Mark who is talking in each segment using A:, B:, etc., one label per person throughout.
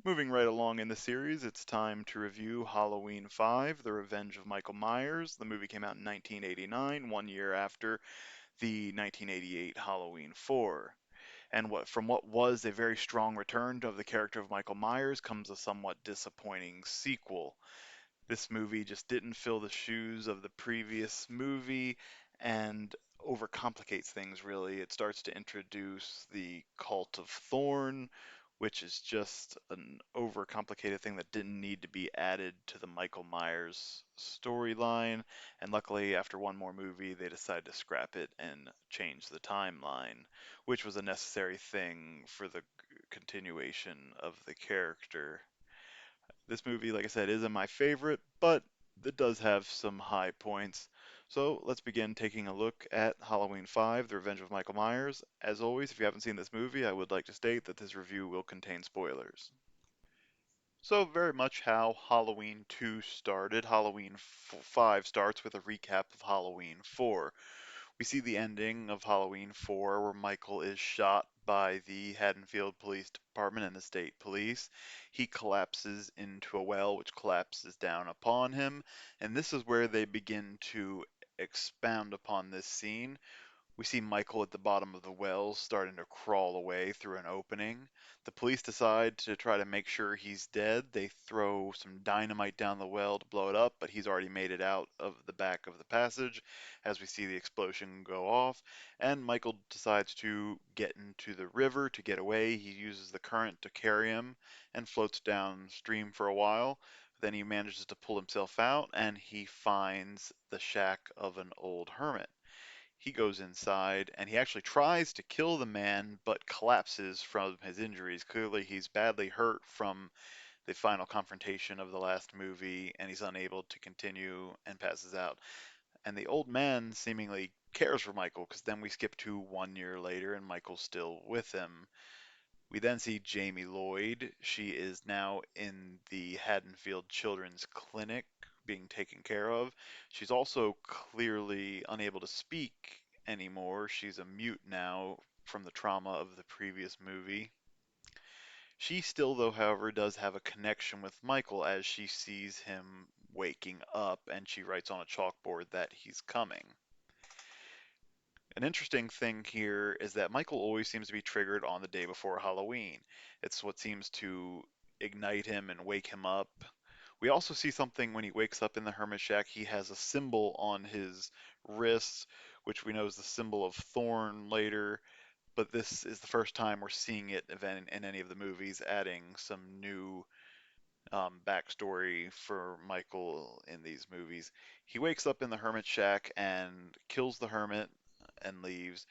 A: Moving right along in the series, it's time to review Halloween 5, The Revenge of Michael Myers. The movie came out in 1989, 1 year after the 1988 Halloween 4. And from what was a very strong return of the character of Michael Myers comes a somewhat disappointing sequel. This movie just didn't fill the shoes of the previous movie and overcomplicates things, really. It starts to introduce the cult of Thorn, which is just an overcomplicated thing that didn't need to be added to the Michael Myers storyline. And luckily, after one more movie, they decided to scrap it and change the timeline, which was a necessary thing for the continuation of the character. This movie, like I said, isn't my favorite, but it does have some high points. So let's begin taking a look at Halloween 5, The Revenge of Michael Myers. As always, if you haven't seen this movie, I would like to state that this review will contain spoilers. So, very much how Halloween 2 started. Halloween 5 starts with a recap of Halloween 4. We see the ending of Halloween 4 where Michael is shot by the Haddonfield Police Department and the state police. He collapses into a well, which collapses down upon him, and this is where they begin to expound upon this scene. We see Michael at the bottom of the well starting to crawl away through an opening. The police decide to try to make sure he's dead. They throw some dynamite down the well to blow it up, but he's already made it out of the back of the passage as we see the explosion go off. And Michael decides to get into the river to get away. He uses the current to carry him and floats downstream for a while. Then he manages to pull himself out and he finds the shack of an old hermit. He goes inside and he actually tries to kill the man but collapses from his injuries. Clearly, he's badly hurt from the final confrontation of the last movie and he's unable to continue and passes out. And the old man seemingly cares for Michael because then we skip to 1 year later and Michael's still with him. We then see Jamie Lloyd. She is now in the Haddonfield Children's Clinic being taken care of. She's also clearly unable to speak anymore. She's a mute now from the trauma of the previous movie. She still, though, however, does have a connection with Michael as she sees him waking up and she writes on a chalkboard that he's coming. An interesting thing here is that Michael always seems to be triggered on the day before Halloween. It's what seems to ignite him and wake him up. We also see something when he wakes up in the hermit shack. He has a symbol on his wrist, which we know is the symbol of Thorn later, but this is the first time we're seeing it in any of the movies, adding some new backstory for Michael in these movies. He wakes up in the hermit shack and kills the hermit and leaves.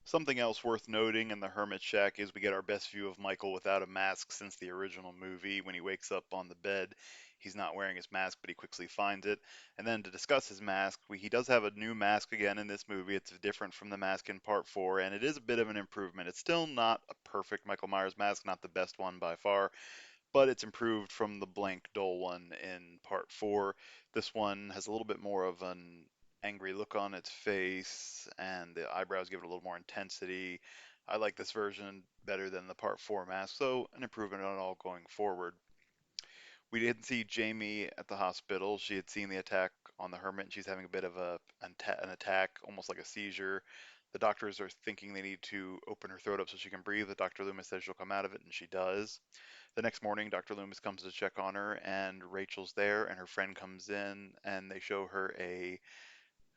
A: Something else worth noting in the Hermit Shack is we get our best view of Michael without a mask since the original movie. When he wakes up on the bed, he's not wearing his mask, but he quickly finds it. And then to discuss his mask, he does have a new mask again in this movie. It's different from the mask in part 4, and it is a bit of an improvement. It's still not a perfect Michael Myers mask, not the best one by far, but it's improved from the blank dull one in part 4. This one has a little bit more of an angry look on its face and the eyebrows give it a little more intensity. I like this version better than the part 4 mask, so an improvement on all going forward. We did see Jamie at the hospital. She had seen the attack on the hermit and she's having a bit of an attack, almost like a seizure. The doctors are thinking they need to open her throat up so she can breathe. The Dr. Loomis says she'll come out of it, and she does. The next morning, Dr. Loomis comes to check on her, and Rachel's there, and her friend comes in, and they show her a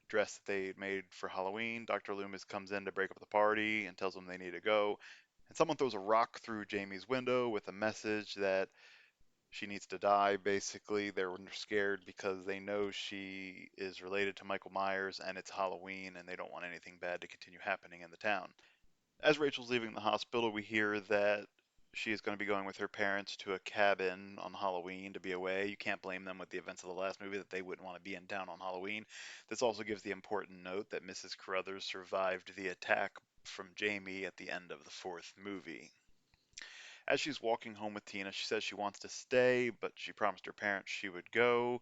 A: dress that they made for Halloween. Dr. Loomis comes in to break up the party and tells them they need to go. And someone throws a rock through Jamie's window with a message that she needs to die, basically. They're scared because they know she is related to Michael Myers and it's Halloween and they don't want anything bad to continue happening in the town. As Rachel's leaving the hospital, we hear that she is going to be going with her parents to a cabin on Halloween to be away. You can't blame them with the events of the last movie that they wouldn't want to be in town on Halloween. This also gives the important note that Mrs. Carruthers survived the attack from Jamie at the end of the fourth movie. As she's walking home with Tina, she says she wants to stay, but she promised her parents she would go.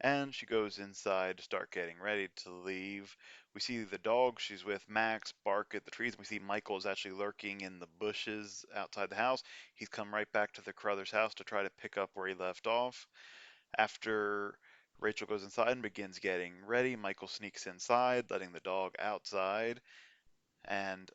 A: And she goes inside to start getting ready to leave. We see the dog she's with, Max, bark at the trees. We see Michael is actually lurking in the bushes outside the house. He's come right back to the Crothers house to try to pick up where he left off. After Rachel goes inside and begins getting ready, Michael sneaks inside, letting the dog outside. And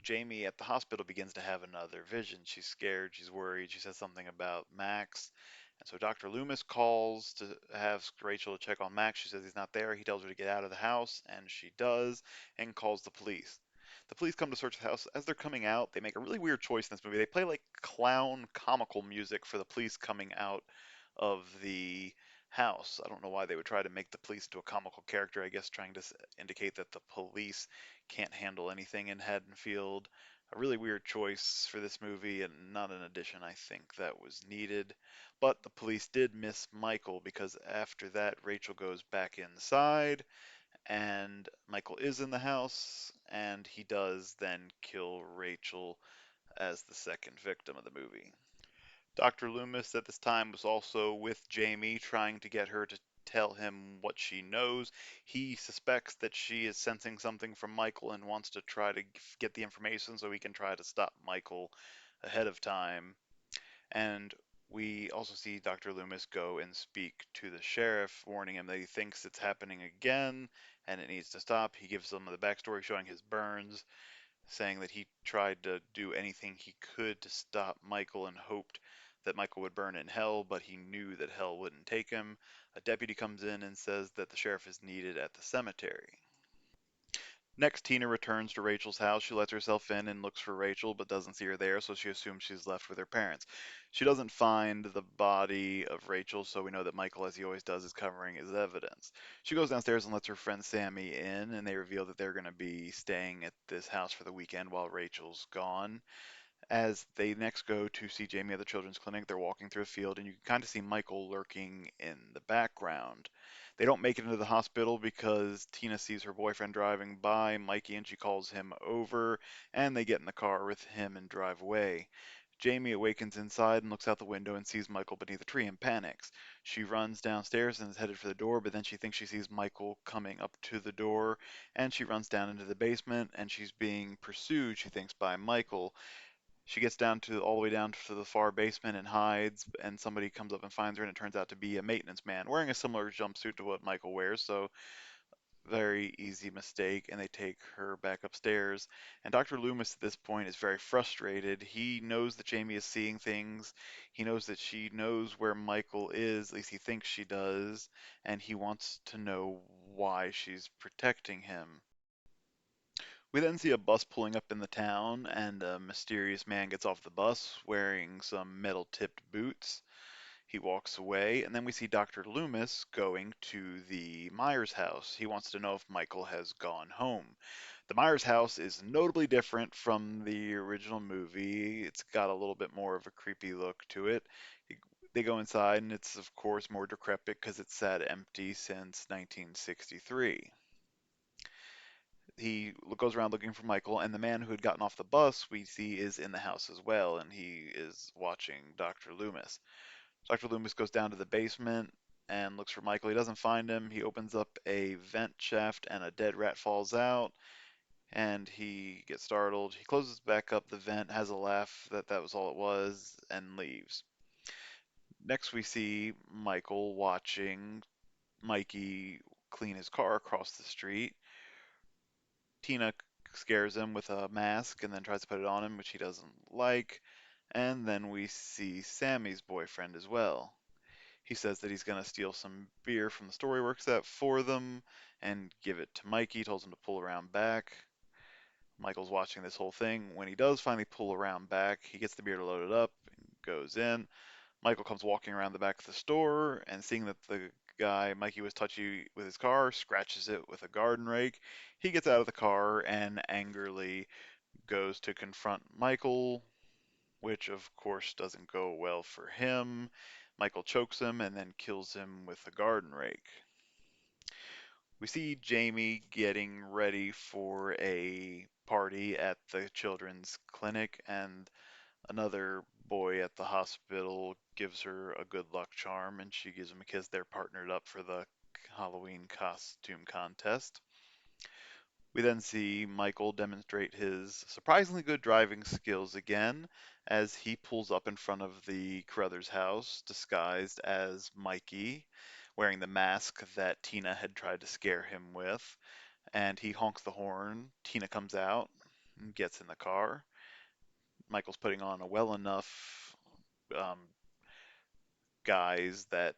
A: Jamie at the hospital begins to have another vision. She's scared, she's worried, she says something about Max. And so Dr. Loomis calls to have Rachel to check on Max. She says he's not there. He tells her to get out of the house, and she does, and calls the police. The police come to search the house. As they're coming out, they make a really weird choice in this movie. They play like clown comical music for the police coming out of the house. I don't know why they would try to make the police into a comical character. I guess trying to indicate that the police can't handle anything in Haddonfield. A really weird choice for this movie, and not an addition I think that was needed. But the police did miss Michael because after that, Rachel goes back inside, and Michael is in the house, and he does then kill Rachel as the second victim of the movie. Dr. Loomis at this time was also with Jamie, trying to get her to tell him what she knows. He suspects that she is sensing something from Michael and wants to try to get the information so he can try to stop Michael ahead of time. And we also see Dr. Loomis go and speak to the sheriff, warning him that he thinks it's happening again and it needs to stop. He gives them the backstory showing his burns, saying that he tried to do anything he could to stop Michael and hoped that Michael would burn in hell, but he knew that hell wouldn't take him. A deputy comes in and says that the sheriff is needed at the cemetery. Next, Tina returns to Rachel's house. She lets herself in and looks for Rachel, but doesn't see her there, so she assumes she's left with her parents. She doesn't find the body of Rachel, so we know that Michael, as he always does, is covering his evidence. She goes downstairs and lets her friend Sammy in, and they reveal that they're going to be staying at this house for the weekend while Rachel's gone. As they next go to see Jamie at the children's clinic, they're walking through a field, and you can kind of see Michael lurking in the background. They don't make it into the hospital because Tina sees her boyfriend driving by, Mikey, and she calls him over, and they get in the car with him and drive away. Jamie awakens inside and looks out the window and sees Michael beneath a tree and panics. She runs downstairs and is headed for the door, but then she thinks she sees Michael coming up to the door, and she runs down into the basement, and she's being pursued, she thinks, by Michael. She gets down to all the way down to the far basement and hides, and somebody comes up and finds her, and it turns out to be a maintenance man wearing a similar jumpsuit to what Michael wears, so very easy mistake, and they take her back upstairs. And Dr. Loomis at this point is very frustrated. He knows that Jamie is seeing things. He knows that she knows where Michael is, at least he thinks she does, and he wants to know why she's protecting him. We then see a bus pulling up in the town, and a mysterious man gets off the bus wearing some metal tipped boots. He walks away, and then we see Dr. Loomis going to the Myers house. He wants to know if Michael has gone home. The Myers house is notably different from the original movie. It's got a little bit more of a creepy look to it. They go inside, and it's, of course, more decrepit because it's sat empty since 1963. He goes around looking for Michael, and the man who had gotten off the bus we see is in the house as well, and he is watching Dr. Loomis. Dr. Loomis goes down to the basement and looks for Michael. He doesn't find him. He opens up a vent shaft, and a dead rat falls out, and he gets startled. He closes back up the vent, has a laugh that that was all it was, and leaves. Next, we see Michael watching Mikey clean his car across the street. Tina scares him with a mask and then tries to put it on him, which he doesn't like. And then we see Sammy's boyfriend as well. He says that he's going to steal some beer from the store he works at for them and give it to Mikey. He tells him to pull around back. Michael's watching this whole thing. When he does finally pull around back, he gets the beer loaded up and goes in. Michael comes walking around the back of the store and seeing that the guy Mikey was touchy with his car, scratches it with a garden rake. He gets out of the car and angrily goes to confront Michael, which of course doesn't go well for him. Michael chokes him and then kills him with a garden rake. We see Jamie getting ready for a party at the children's clinic, and another boy at the hospital gives her a good luck charm, and she gives him a kiss. They're partnered up for the Halloween costume contest. We then see Michael demonstrate his surprisingly good driving skills again as he pulls up in front of the Carruthers house disguised as Mikey, wearing the mask that Tina had tried to scare him with, and he honks the horn. Tina comes out and gets in the car. Michael's putting on a well enough um, guise that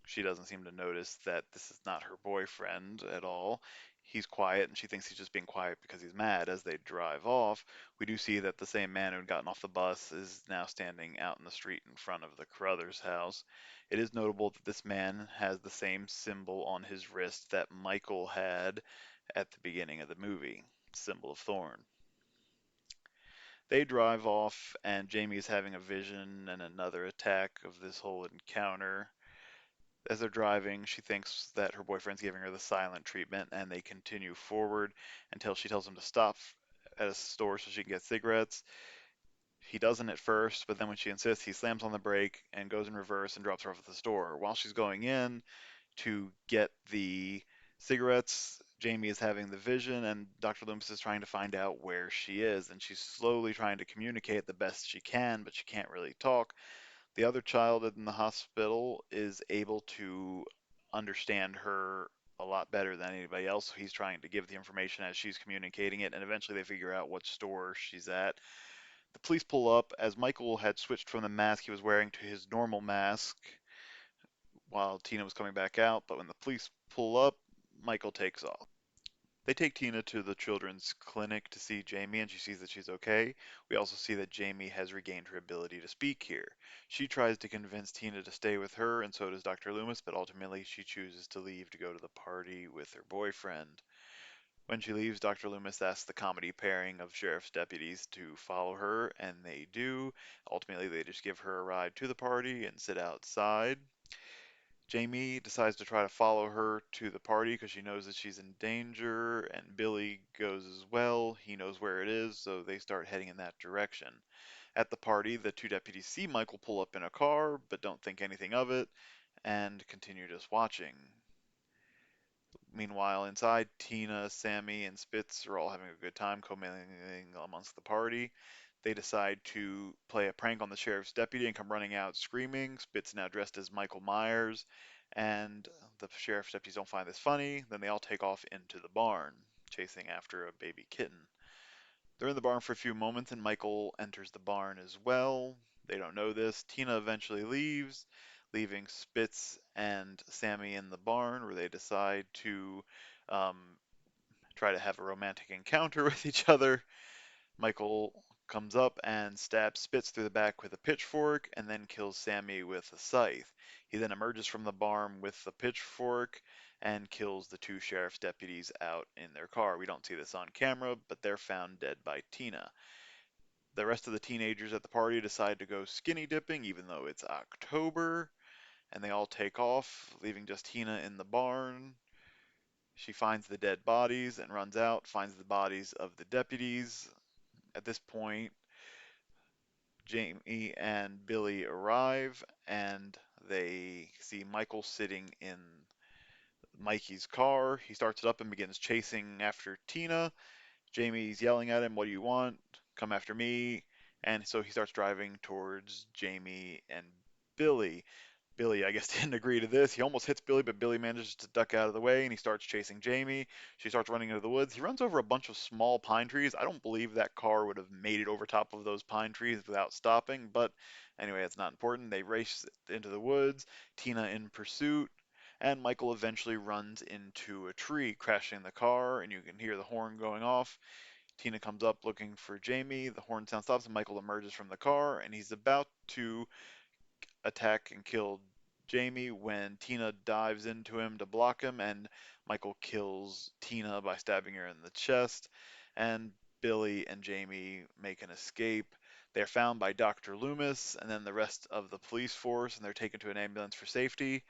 A: she doesn't seem to notice that this is not her boyfriend at all. He's quiet, and she thinks he's just being quiet because he's mad. As they drive off, we do see that the same man who had gotten off the bus is now standing out in the street in front of the Carruthers house. It is notable that this man has the same symbol on his wrist that Michael had at the beginning of the movie, symbol of thorn. They drive off, and Jamie is having a vision and another attack of this whole encounter. As they're driving, she thinks that her boyfriend's giving her the silent treatment, and they continue forward until she tells him to stop at a store so she can get cigarettes. He doesn't at first, but then when she insists, he slams on the brake and goes in reverse and drops her off at the store. While she's going in to get the cigarettes, Jamie is having the vision, and Dr. Loomis is trying to find out where she is, and she's slowly trying to communicate the best she can, but she can't really talk. The other child in the hospital is able to understand her a lot better than anybody else. So he's trying to give the information as she's communicating it, and eventually they figure out what store she's at. The police pull up as Michael had switched from the mask he was wearing to his normal mask while Tina was coming back out, but when the police pull up, Michael takes off. They take Tina to the children's clinic to see Jamie, and she sees that she's okay. We also see that Jamie has regained her ability to speak here. She tries to convince Tina to stay with her, and so does Dr. Loomis, but ultimately she chooses to leave to go to the party with her boyfriend. When she leaves, Dr. Loomis asks the comedy pairing of sheriff's deputies to follow her, and they do. Ultimately, they just give her a ride to the party and sit outside. Jamie decides to try to follow her to the party because she knows that she's in danger, and Billy goes as well. He knows where it is, so they start heading in that direction. At the party, the two deputies see Michael pull up in a car, but don't think anything of it, and continue just watching. Meanwhile, inside, Tina, Sammy, and Spitz are all having a good time commingling amongst the party. They decide to play a prank on the sheriff's deputy and come running out screaming. Spitz now dressed as Michael Myers, and the sheriff's deputies don't find this funny. Then they all take off into the barn, chasing after a baby kitten. They're in the barn for a few moments, and Michael enters the barn as well. They don't know this. Tina eventually leaves, leaving Spitz and Sammy in the barn, where they decide to um, try to have a romantic encounter with each other. Michael comes up and stabs Spitz through the back with a pitchfork and then kills Sammy with a scythe. He then emerges from the barn with the pitchfork and kills the two sheriff's deputies out in their car. We don't see this on camera, but they're found dead by Tina. The rest of the teenagers at the party decide to go skinny dipping, even though it's October, and they all take off, leaving just Tina in the barn. She finds the dead bodies and runs out, finds the bodies of the deputies. At this point, Jamie and Billy arrive, and they see Michael sitting in Mikey's car. He starts it up and begins chasing after Tina. Jamie's yelling at him, "What do you want? Come after me." And so he starts driving towards Jamie and Billy. Billy, I guess, didn't agree to this. He almost hits Billy, but Billy manages to duck out of the way and he starts chasing Jamie. She starts running into the woods. He runs over a bunch of small pine trees. I don't believe that car would have made it over top of those pine trees without stopping, but anyway, it's not important. They race into the woods, Tina in pursuit, and Michael eventually runs into a tree, crashing the car, and you can hear the horn going off. Tina comes up looking for Jamie. The horn sound stops, and Michael emerges from the car, and he's about to attack and kill Jamie when Tina dives into him to block him, and Michael kills Tina by stabbing her in the chest, and Billy and Jamie make an escape. They're found by Dr. Loomis and then the rest of the police force, and they're taken to an ambulance for safety.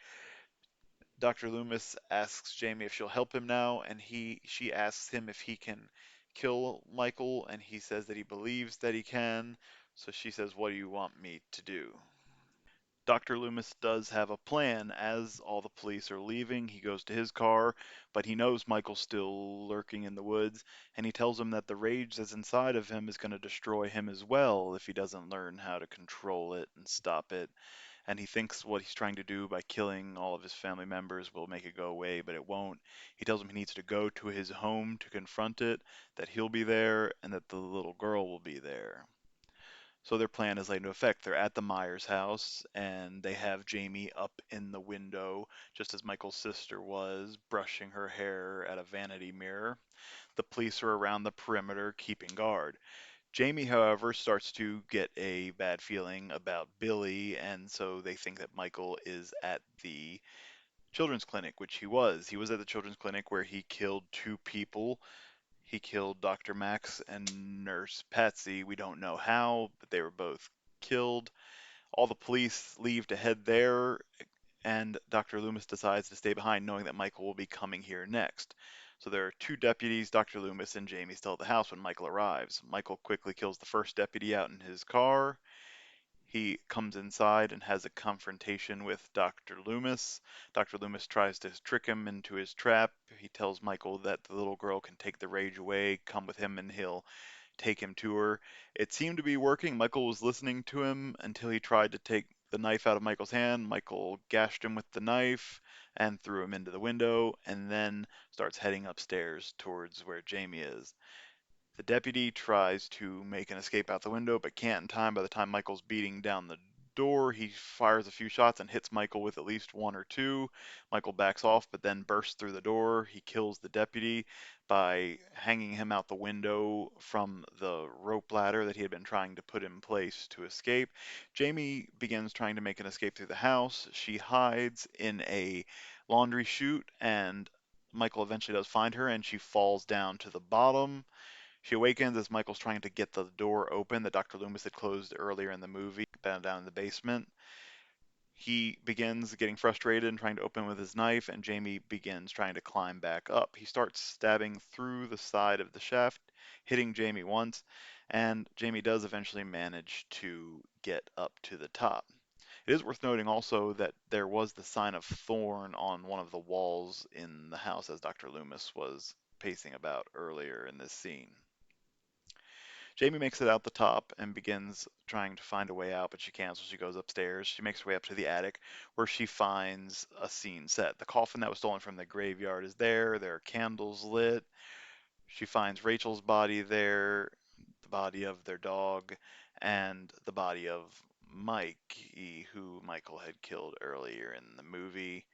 A: Dr. Loomis asks Jamie if she'll help him now, and she asks him if he can kill Michael, and he says that he believes that he can. So she says, "What do you want me to do?" Dr. Loomis does have a plan. As all the police are leaving, he goes to his car, but he knows Michael's still lurking in the woods, and he tells him that the rage that's inside of him is going to destroy him as well if he doesn't learn how to control it and stop it. And he thinks what he's trying to do by killing all of his family members will make it go away, but it won't. He tells him he needs to go to his home to confront it, that he'll be there, and that the little girl will be there. So their plan is laid into effect. They're at the Myers house, and they have Jamie up in the window, just as Michael's sister was, brushing her hair at a vanity mirror. The police are around the perimeter, keeping guard. Jamie, however, starts to get a bad feeling about Billy, and so they think that Michael is at the children's clinic, which he was. He was at the children's clinic where he killed two people. He killed Dr. Max and Nurse Patsy. We don't know how, but they were both killed. All the police leave to head there, and Dr. Loomis decides to stay behind, knowing that Michael will be coming here next. So there are two deputies, Dr. Loomis and Jamie, still at the house when Michael arrives. Michael quickly kills the first deputy out in his car. He comes inside and has a confrontation with Dr. Loomis. Dr. Loomis tries to trick him into his trap. He tells Michael that the little girl can take the rage away, come with him, and he'll take him to her. It seemed to be working. Michael was listening to him until he tried to take the knife out of Michael's hand. Michael gashed him with the knife and threw him into the window, and then starts heading upstairs towards where Jamie is. The deputy tries to make an escape out the window, but can't in time. By the time Michael's beating down the door, he fires a few shots and hits Michael with at least one or two. Michael backs off, but then bursts through the door. He kills the deputy by hanging him out the window from the rope ladder that he had been trying to put in place to escape. Jamie begins trying to make an escape through the house. She hides in a laundry chute, and Michael eventually does find her, and she falls down to the bottom. She awakens as Michael's trying to get the door open that Dr. Loomis had closed earlier in the movie, down in the basement. He begins getting frustrated and trying to open with his knife, and Jamie begins trying to climb back up. He starts stabbing through the side of the shaft, hitting Jamie once, and Jamie does eventually manage to get up to the top. It is worth noting also that there was the sign of thorn on one of the walls in the house as Dr. Loomis was pacing about earlier in this scene. Jamie makes it out the top and begins trying to find a way out, but she can't, so she goes upstairs. She makes her way up to the attic where she finds a scene set. The coffin that was stolen from the graveyard is there. There are candles lit. She finds Rachel's body there, the body of their dog, and the body of Mike, who Michael had killed earlier in the movie.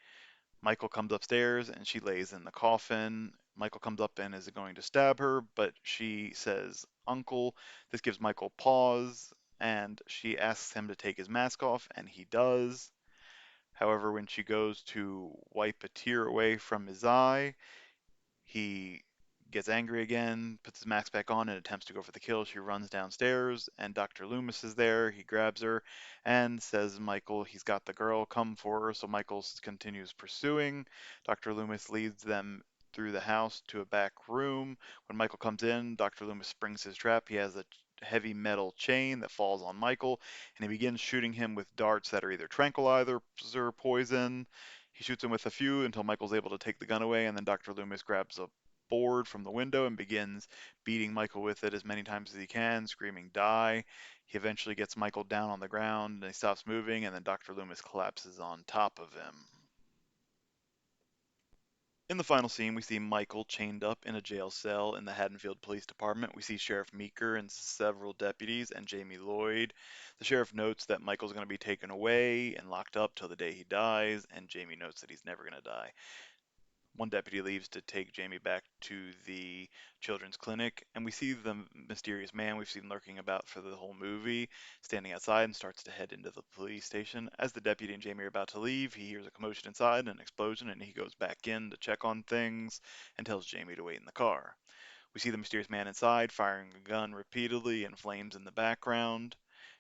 A: Michael comes upstairs and she lays in the coffin. Michael comes up and is going to stab her, but she says, Uncle. This gives Michael pause, and she asks him to take his mask off, and he does. However, when she goes to wipe a tear away from his eye, he gets angry again, puts his mask back on, and attempts to go for the kill. She runs downstairs, and Dr. Loomis is there. He grabs her and says, Michael, he's got the girl, come for her. So Michael continues pursuing. Dr. Loomis leads them through the house to a back room. When Michael comes in, Dr. Loomis springs his trap. He has a heavy metal chain that falls on Michael, and he begins shooting him with darts that are either tranquilizer or poison. He shoots him with a few until Michael's able to take the gun away, and then Dr. Loomis grabs a board from the window and begins beating Michael with it as many times as he can, screaming, die. He eventually gets Michael down on the ground and he stops moving, and then Dr. Loomis collapses on top of him. In the final scene, we see Michael chained up in a jail cell in the Haddonfield Police Department. We see Sheriff Meeker and several deputies and Jamie Lloyd. The sheriff notes that Michael's going to be taken away and locked up till the day he dies, and Jamie notes that he's never going to die. One deputy leaves to take Jamie back to the children's clinic, and we see the mysterious man we've seen lurking about for the whole movie standing outside and starts to head into the police station. As the deputy and Jamie are about to leave, he hears a commotion inside and an explosion, and he goes back in to check on things and tells Jamie to wait in the car. We see the mysterious man inside firing a gun repeatedly and flames in the background.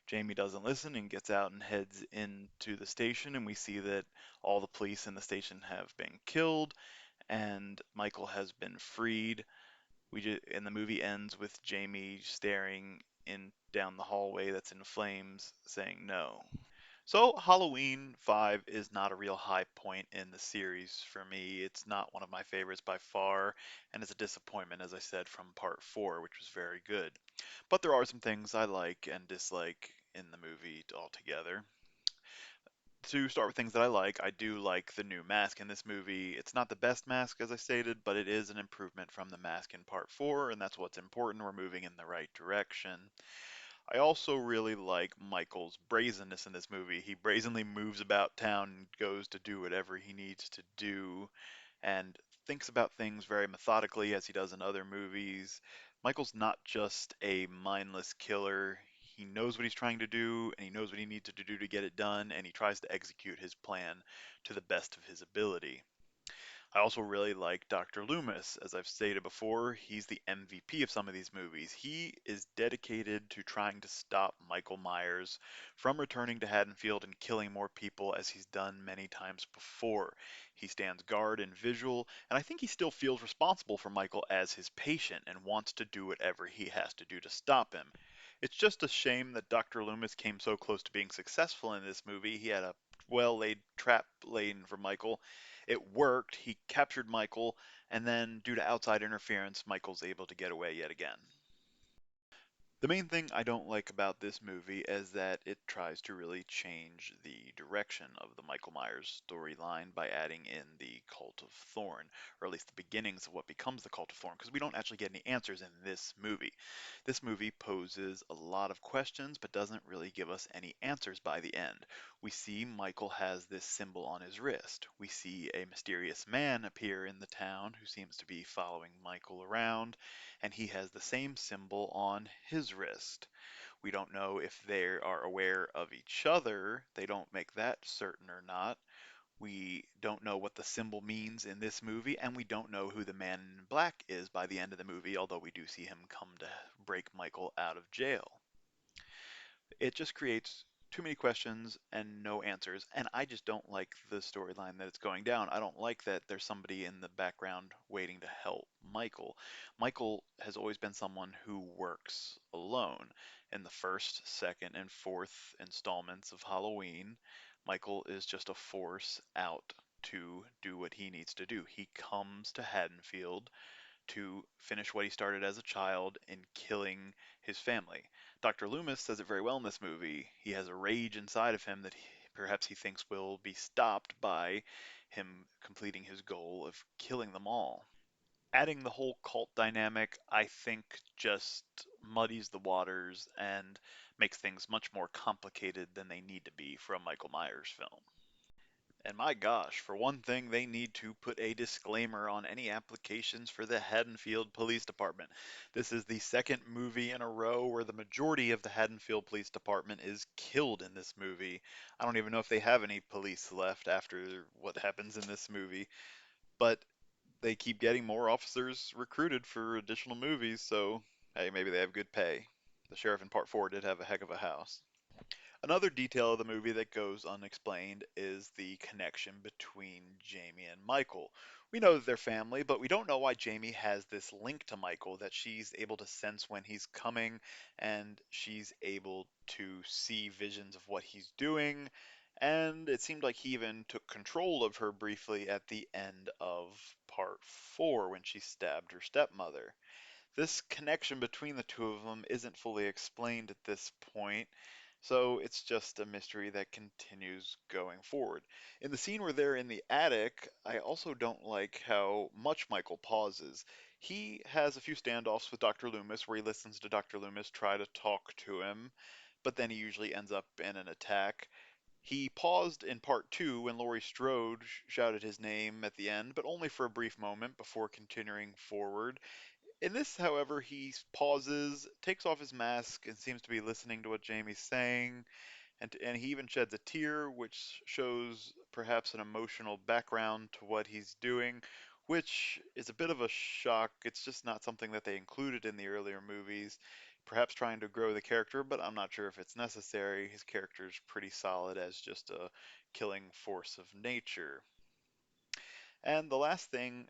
A: Jamie doesn't listen and gets out and heads into the station, and we see that all the police in the station have been killed and Michael has been freed. And the movie ends with Jamie staring in down the hallway that's in flames, saying no. So, Halloween 5 is not a real high point in the series for me. It's not one of my favorites by far, and it's a disappointment, as I said, from part 4, which was very good. But there are some things I like and dislike in the movie altogether. To start with things that I like, I do like the new mask in this movie. It's not the best mask, as I stated, but it is an improvement from the mask in part 4, and that's what's important. We're moving in the right direction. I also really like Michael's brazenness in this movie. He brazenly moves about town and goes to do whatever he needs to do and thinks about things very methodically as he does in other movies. Michael's not just a mindless killer. He knows what he's trying to do and he knows what he needs to do to get it done, and he tries to execute his plan to the best of his ability. I also really like Dr. Loomis. As I've stated before, he's the MVP of some of these movies. He is dedicated to trying to stop Michael Myers from returning to Haddonfield and killing more people as he's done many times before. He stands guard and visual, and I think he still feels responsible for Michael as his patient and wants to do whatever he has to do to stop him. It's just a shame that Dr. Loomis came so close to being successful in this movie. He had a well laid trap laid for Michael. It worked. He captured Michael, and then due to outside interference, Michael's able to get away yet again. The main thing I don't like about this movie is that it tries to really change the direction of the Michael Myers storyline by adding in the Cult of Thorn, or at least the beginnings of what becomes the Cult of Thorn, because we don't actually get any answers in this movie. This movie poses a lot of questions, but doesn't really give us any answers by the end. We see Michael has this symbol on his wrist. We see a mysterious man appear in the town who seems to be following Michael around, and he has the same symbol on his wrist. We don't know if they are aware of each other. They don't make that certain or not. We don't know what the symbol means in this movie, and we don't know who the man in black is by the end of the movie, although we do see him come to break Michael out of jail. It just creates too many questions and no answers, and I just don't like the storyline that it's going down. I don't like that there's somebody in the background waiting to help Michael. Michael has always been someone who works alone. In the first, second, and fourth installments of Halloween, Michael is just a force out to do what he needs to do. He comes to Haddonfield to finish what he started as a child in killing his family. Dr. Loomis says it very well in this movie. He has a rage inside of him that perhaps he thinks will be stopped by him completing his goal of killing them all. Adding the whole cult dynamic, I think, just muddies the waters and makes things much more complicated than they need to be for a Michael Myers film. And my gosh, for one thing, they need to put a disclaimer on any applications for the Haddonfield Police Department. This is the second movie in a row where the majority of the Haddonfield Police Department is killed in this movie. I don't even know if they have any police left after what happens in this movie, but they keep getting more officers recruited for additional movies, so hey, maybe they have good pay. The sheriff in part 4 did have a heck of a house. Another detail of the movie that goes unexplained is the connection between Jamie and Michael. We know that they're family, but we don't know why Jamie has this link to Michael, that she's able to sense when he's coming and she's able to see visions of what he's doing. And it seemed like he even took control of her briefly at the end of part 4 when she stabbed her stepmother. This connection between the two of them isn't fully explained at this point, so it's just a mystery that continues going forward. In the scene where they're in the attic, I also don't like how much Michael pauses. He has a few standoffs with Dr. Loomis where he listens to Dr. Loomis try to talk to him, but then he usually ends up in an attack. He paused in part 2 when Laurie Strode shouted his name at the end, but only for a brief moment before continuing forward. In this, however, he pauses, takes off his mask, and seems to be listening to what Jamie's saying, and he even sheds a tear, which shows perhaps an emotional background to what he's doing, which is a bit of a shock. It's just not something that they included in the earlier movies, perhaps trying to grow the character, but I'm not sure if it's necessary. His character's pretty solid as just a killing force of nature. And the last thing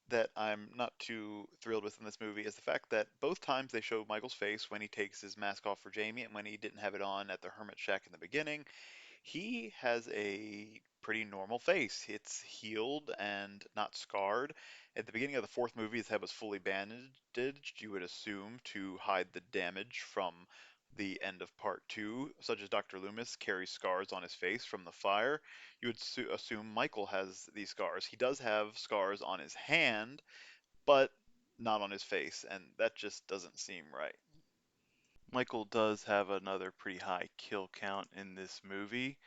A: that I'm not too thrilled with in this movie is the fact that both times they show Michael's face, when he takes his mask off for Jamie and when he didn't have it on at the Hermit Shack in the beginning, He has a pretty normal face. It's healed and not scarred. At the beginning of the fourth movie, his head was fully bandaged, you would assume, to hide the damage from the end of part two, such as Dr. Loomis carries scars on his face from the fire. You would assume Michael has these scars. He does have scars on his hand, but not on his face, and that just doesn't seem right. Michael does have another pretty high kill count in this movie.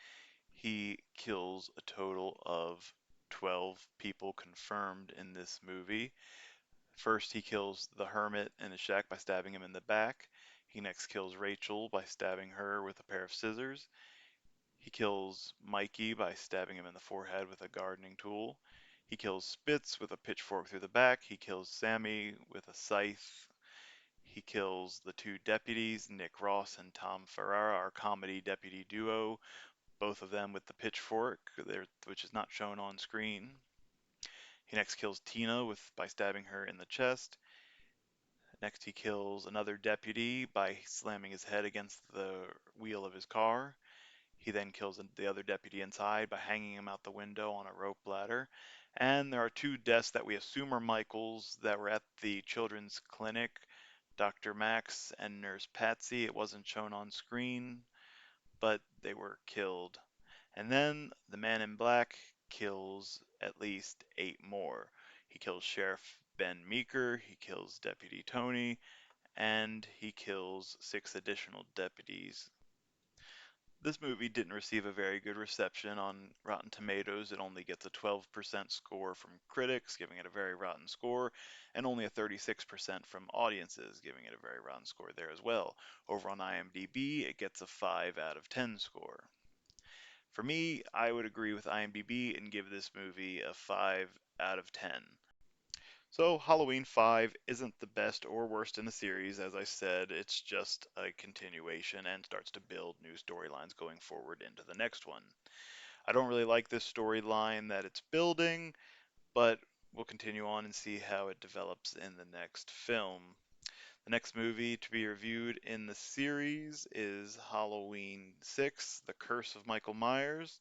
A: He kills a total of 12 people confirmed in this movie. First, he kills the hermit in a shack by stabbing him in the back. He next kills Rachel by stabbing her with a pair of scissors. He kills Mikey by stabbing him in the forehead with a gardening tool. He kills Spitz with a pitchfork through the back. He kills Sammy with a scythe. He kills the two deputies, Nick Ross and Tom Ferrara, our comedy deputy duo, both of them with the pitchfork, which is not shown on screen. He next kills Tina by stabbing her in the chest. Next, he kills another deputy by slamming his head against the wheel of his car. He then kills the other deputy inside by hanging him out the window on a rope ladder. And there are two deaths that we assume are Michael's that were at the children's clinic, Dr. Max and Nurse Patsy. It wasn't shown on screen, but they were killed. And then the man in black kills at least 8 more. He kills Sheriff Ben Meeker, he kills Deputy Tony, and he kills 6 additional deputies. This movie didn't receive a very good reception on Rotten Tomatoes. It only gets a 12% score from critics, giving it a very rotten score, and only a 36% from audiences, giving it a very rotten score there as well. Over on IMDb, it gets a 5 out of 10 score. For me, I would agree with IMDb and give this movie a 5 out of 10. So, Halloween 5 isn't the best or worst in the series, as I said, it's just a continuation and starts to build new storylines going forward into the next one. I don't really like this storyline that it's building, but we'll continue on and see how it develops in the next film. The next movie to be reviewed in the series is Halloween 6, The Curse of Michael Myers.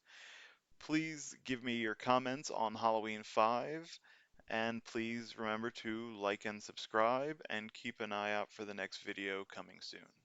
A: Please give me your comments on Halloween 5, and please remember to like and subscribe, and keep an eye out for the next video coming soon.